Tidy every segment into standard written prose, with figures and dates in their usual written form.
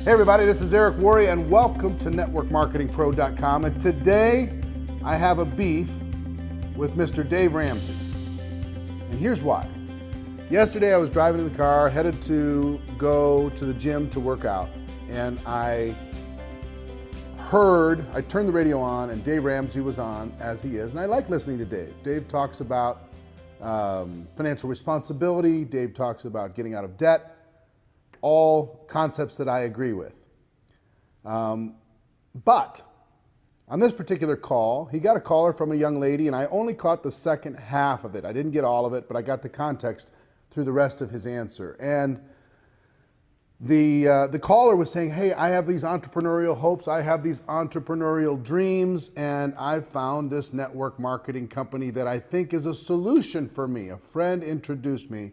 Hey everybody, this is Eric Worre and welcome to networkmarketingpro.com. And today I have a beef with Mr. Dave Ramsey. And here's why. Yesterday I was driving in the car, headed to go to the gym to work out, and I turned the radio on and Dave Ramsey was on, as he is, and I like listening to Dave. Dave talks about financial responsibility. Dave talks about getting out of debt. All concepts that I agree with. But on this particular call, he got a caller from a young lady, and I only caught the second half of it. I didn't get all of it, but I got the context through the rest of his answer. And the caller was saying, hey, I have these entrepreneurial hopes, I have these entrepreneurial dreams, and I've found this network marketing company that I think is a solution for me. A friend introduced me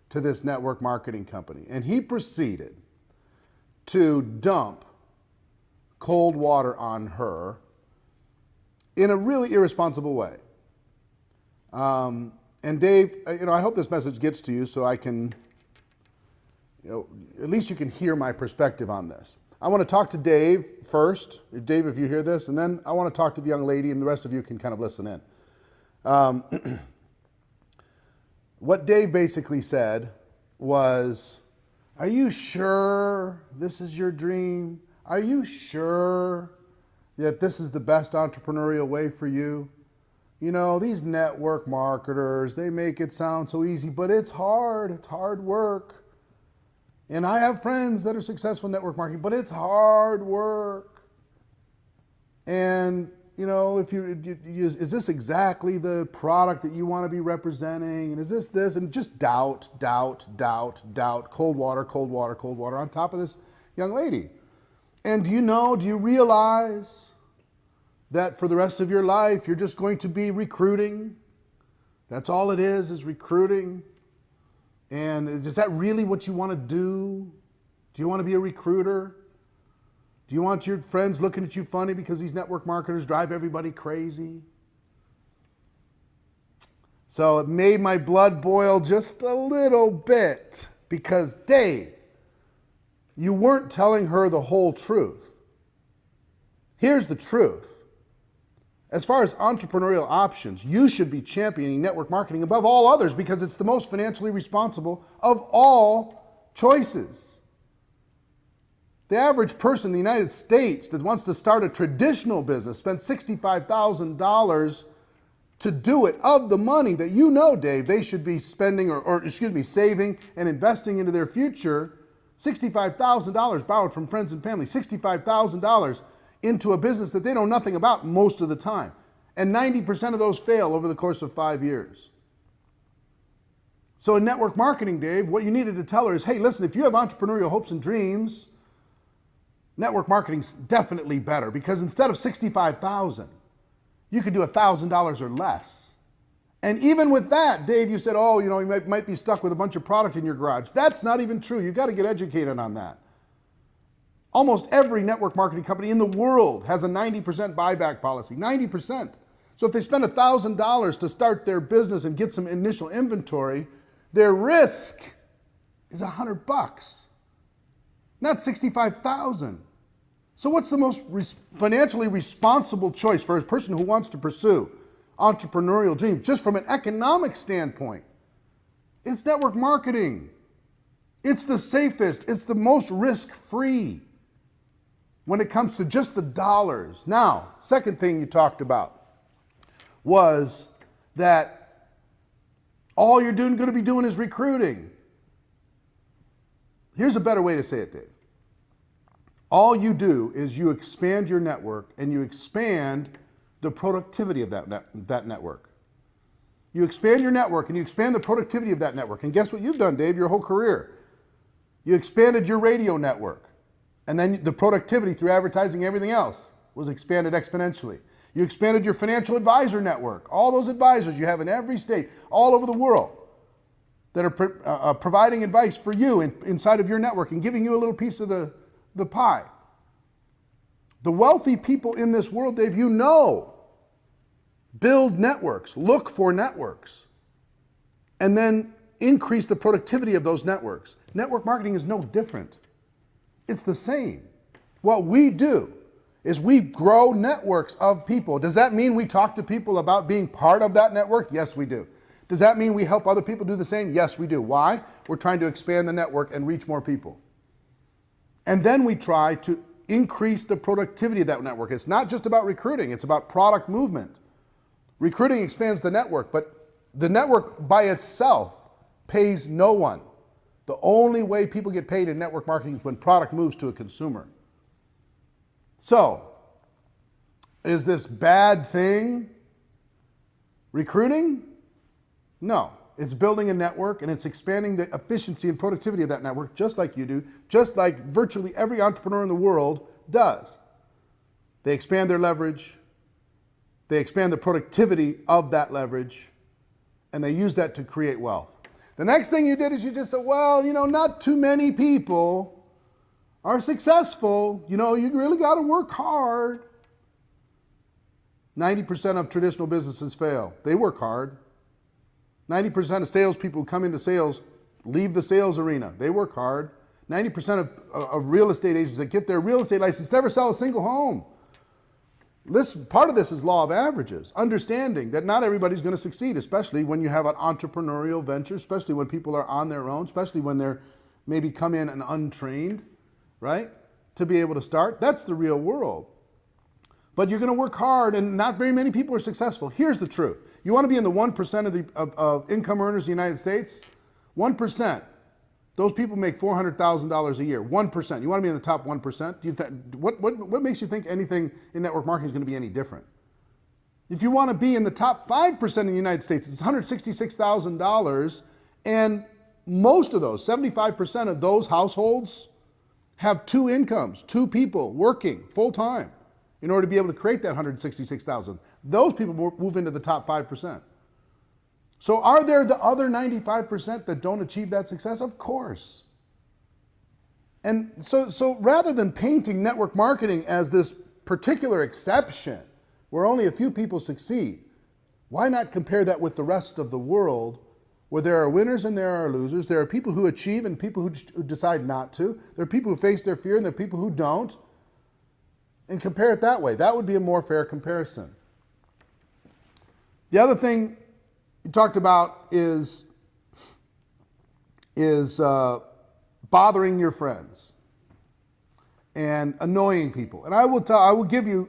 to this network marketing company. And he proceeded to dump cold water on her in a really irresponsible way. And Dave, I hope this message gets to you so I can, at least you can hear my perspective on this. I want to talk to Dave first, Dave, if you hear this, and then I want to talk to the young lady, and the rest of you can kind of listen in. What Dave basically said was, are you sure this is your dream? Are you sure that this is the best entrepreneurial way for you? You know, these network marketers, they make it sound so easy, but it's hard work. And I have friends that are successful in network marketing, but it's hard work. And is this exactly the product that you want to be representing? And is this? And just doubt, cold water on top of this young lady. And do you realize that for the rest of your life, you're just going to be recruiting? That's all it is recruiting. And is that really what you want to do? Do you want to be a recruiter? Do you want your friends looking at you funny because these network marketers drive everybody crazy? So it made my blood boil just a little bit because, Dave, you weren't telling her the whole truth. Here's the truth. As far as entrepreneurial options, you should be championing network marketing above all others because it's the most financially responsible of all choices. The average person in the United States that wants to start a traditional business spends $65,000 to do it of the money that Dave, they should be spending saving and investing into their future. $65,000 borrowed from friends and family, $65,000 into a business that they know nothing about most of the time. And 90% of those fail over the course of 5 years. So in network marketing, Dave, what you needed to tell her is, hey, listen, if you have entrepreneurial hopes and dreams, network marketing's definitely better because instead of $65,000, you could do $1,000 or less. And even with that, Dave, you said, you might be stuck with a bunch of product in your garage. That's not even true. You got to get educated on that. Almost every network marketing company in the world has a 90% buyback policy, 90%. So if they spend $1,000 to start their business and get some initial inventory, their risk is $100, not $65,000. So what's the most financially responsible choice for a person who wants to pursue entrepreneurial dreams, just from an economic standpoint? It's network marketing. It's the safest. It's the most risk-free when it comes to just the dollars. Now, second thing you talked about was that all you're going to be doing is recruiting. Here's a better way to say it, Dave. All you do is you expand your network and you expand the productivity of that network. You expand your network and you expand the productivity of that network. And guess what you've done, Dave, your whole career? You expanded your radio network. And then the productivity through advertising, everything else was expanded exponentially. You expanded your financial advisor network. All those advisors you have in every state, all over the world, that are providing advice for you inside of your network and giving you a little piece of the pie. The wealthy people in this world, Dave, build networks, look for networks, and then increase the productivity of those networks. Network marketing is no different. It's the same. What we do is we grow networks of people. Does that mean we talk to people about being part of that network? Yes, we do. Does that mean we help other people do the same? Yes, we do. Why? We're trying to expand the network and reach more people. And then we try to increase the productivity of that network. It's not just about recruiting, it's about product movement. Recruiting expands the network, but the network by itself pays no one. The only way people get paid in network marketing is when product moves to a consumer. So, is this bad thing? Recruiting? No. It's building a network and it's expanding the efficiency and productivity of that network just like you do, just like virtually every entrepreneur in the world does. They expand their leverage, they expand the productivity of that leverage, and they use that to create wealth. The next thing you did is you just said, well, not too many people are successful. You really got to work hard. 90% of traditional businesses fail. They work hard. 90% of salespeople who come into sales leave the sales arena. They work hard. 90% of real estate agents that get their real estate license never sell a single home. Part of this is law of averages, understanding that not everybody's going to succeed, especially when you have an entrepreneurial venture, especially when people are on their own, especially when they're maybe come in and untrained, right? To be able to start. That's the real world. But you're going to work hard, and not very many people are successful. Here's the truth. You want to be in the 1% of income earners in the United States? 1%. Those people make $400,000 a year. 1%. You want to be in the top 1%? What makes you think anything in network marketing is going to be any different? If you want to be in the top 5% in the United States, it's $166,000, and most of those, 75% of those households, have two incomes, two people working full time in order to be able to create that $166,000. Those people move into the top 5%. So are there the other 95% that don't achieve that success? Of course. And so rather than painting network marketing as this particular exception where only a few people succeed, why not compare that with the rest of the world where there are winners and there are losers? There are people who achieve and people who decide not to. There are people who face their fear and there are people who don't. And compare it that way. That would be a more fair comparison. The other thing you talked about is bothering your friends and annoying people. And I will give you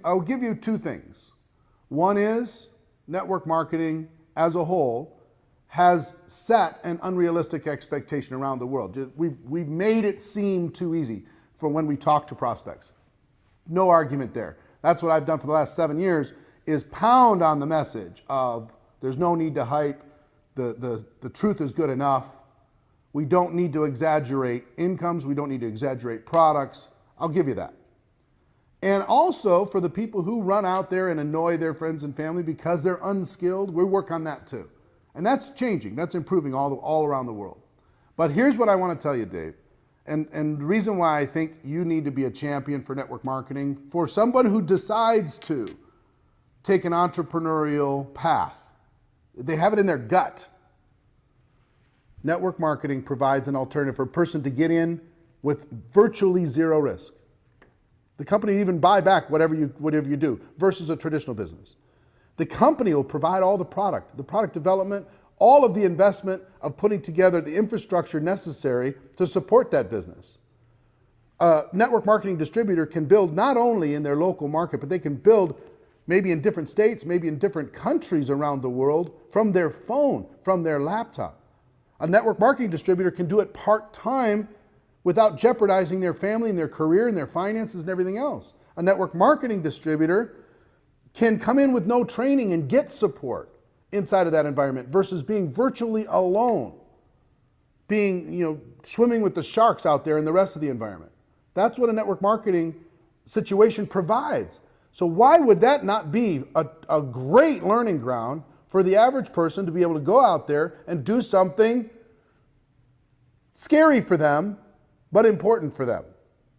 two things. One is network marketing as a whole has set an unrealistic expectation around the world. We've made it seem too easy for when we talk to prospects. No argument there. That's what I've done for the last 7 years, is pound on the message of there's no need to hype, the truth is good enough. We don't need to exaggerate incomes, we don't need to exaggerate products. I'll give you that. And also for the people who run out there and annoy their friends and family because they're unskilled, we work on that too. And that's changing, that's improving all around the world. But here's what I want to tell you, Dave. And the reason why I think you need to be a champion for network marketing, for someone who decides to take an entrepreneurial path, they have it in their gut. Network marketing provides an alternative for a person to get in with virtually zero risk. The company will even buy back whatever you do versus a traditional business. The company will provide all the product development, all of the investment of putting together the infrastructure necessary to support that business. A network marketing distributor can build not only in their local market, but they can build maybe in different states, maybe in different countries around the world from their phone, from their laptop. A network marketing distributor can do it part-time without jeopardizing their family and their career and their finances and everything else. A network marketing distributor can come in with no training and get support inside of that environment versus being virtually alone, being, swimming with the sharks out there in the rest of the environment. That's what a network marketing situation provides. So why would that not be a great learning ground for the average person to be able to go out there and do something scary for them, but important for them,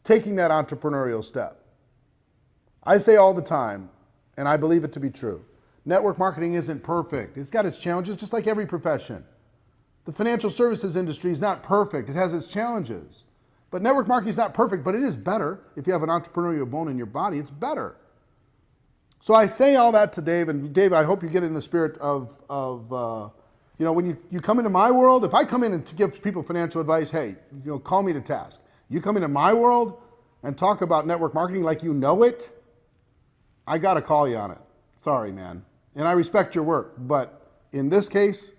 taking that entrepreneurial step? I say all the time, and I believe it to be true, network marketing isn't perfect. It's got its challenges, just like every profession. The financial services industry is not perfect. It has its challenges. But network marketing is not perfect, but it is better. If you have an entrepreneurial bone in your body, it's better. So I say all that to Dave, and Dave, I hope you get in the spirit of when you come into my world, if I come in and to give people financial advice, hey, call me to task. You come into my world and talk about network marketing like you know it, I got to call you on it. Sorry, man. And I respect your work, but in this case,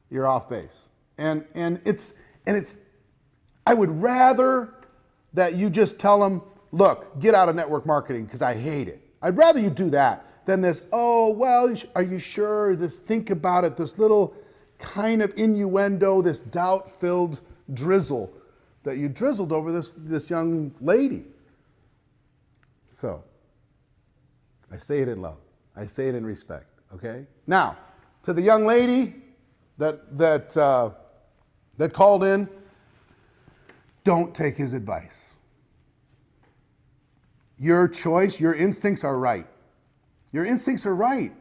you're off base. And it's I would rather that you just tell them, look, get out of network marketing because I hate it. I'd rather you do that than this, oh, well, are you sure? This think about it, this little kind of innuendo, this doubt-filled drizzle that you drizzled over this young lady. So, I say it in love. I say it in respect, okay? Now, to the young lady that called in, don't take his advice. Your choice, your instincts are right. Your instincts are right.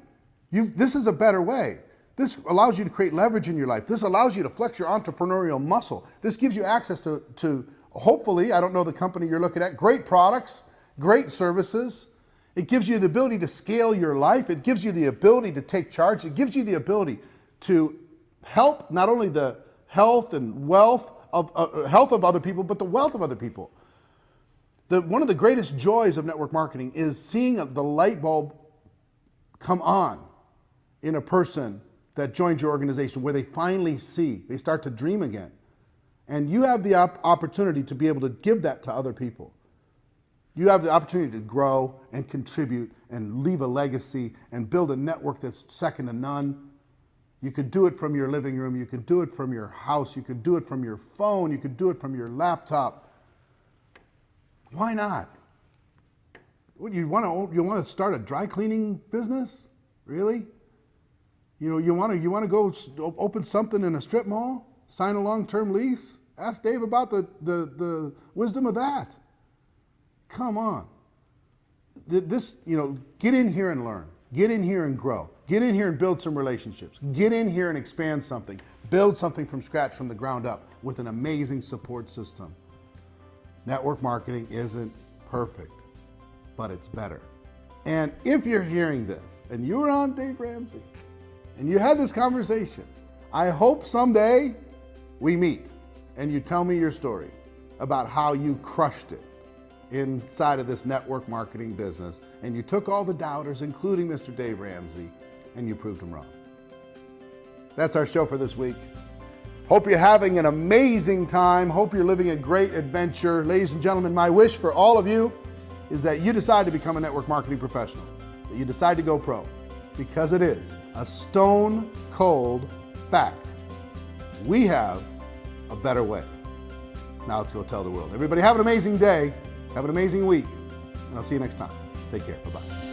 This is a better way. This allows you to create leverage in your life. This allows you to flex your entrepreneurial muscle. This gives you access to hopefully, I don't know the company you're looking at, great products, great services. It gives you the ability to scale your life. It gives you the ability to take charge. It gives you the ability to help not only the health and wealth of health of other people, but the wealth of other people. One of the greatest joys of network marketing is seeing the light bulb come on in a person that joins your organization, where they finally see, they start to dream again. And you have the opportunity to be able to give that to other people. You have the opportunity to grow and contribute and leave a legacy and build a network that's second to none. You could do it from your living room. You could do it from your house. You could do it from your phone. You could do it from your laptop. Why not? You want to start a dry cleaning business? Really? You want to go open something in a strip mall? Sign a long-term lease? Ask Dave about the wisdom of that. Come on. Get in here and learn. Get in here and grow. Get in here and build some relationships. Get in here and expand something. Build something from scratch, from the ground up, with an amazing support system. Network marketing isn't perfect, but it's better. And if you're hearing this and you were on Dave Ramsey and you had this conversation, I hope someday we meet and you tell me your story about how you crushed it inside of this network marketing business, and you took all the doubters, including Mr. Dave Ramsey, and you proved them wrong. That's our show for this week. Hope you're having an amazing time. Hope you're living a great adventure. Ladies and gentlemen, my wish for all of you is that you decide to become a network marketing professional, that you decide to go pro, because it is a stone cold fact. We have a better way. Now let's go tell the world. Everybody have an amazing day. Have an amazing week, and I'll see you next time. Take care. Bye-bye.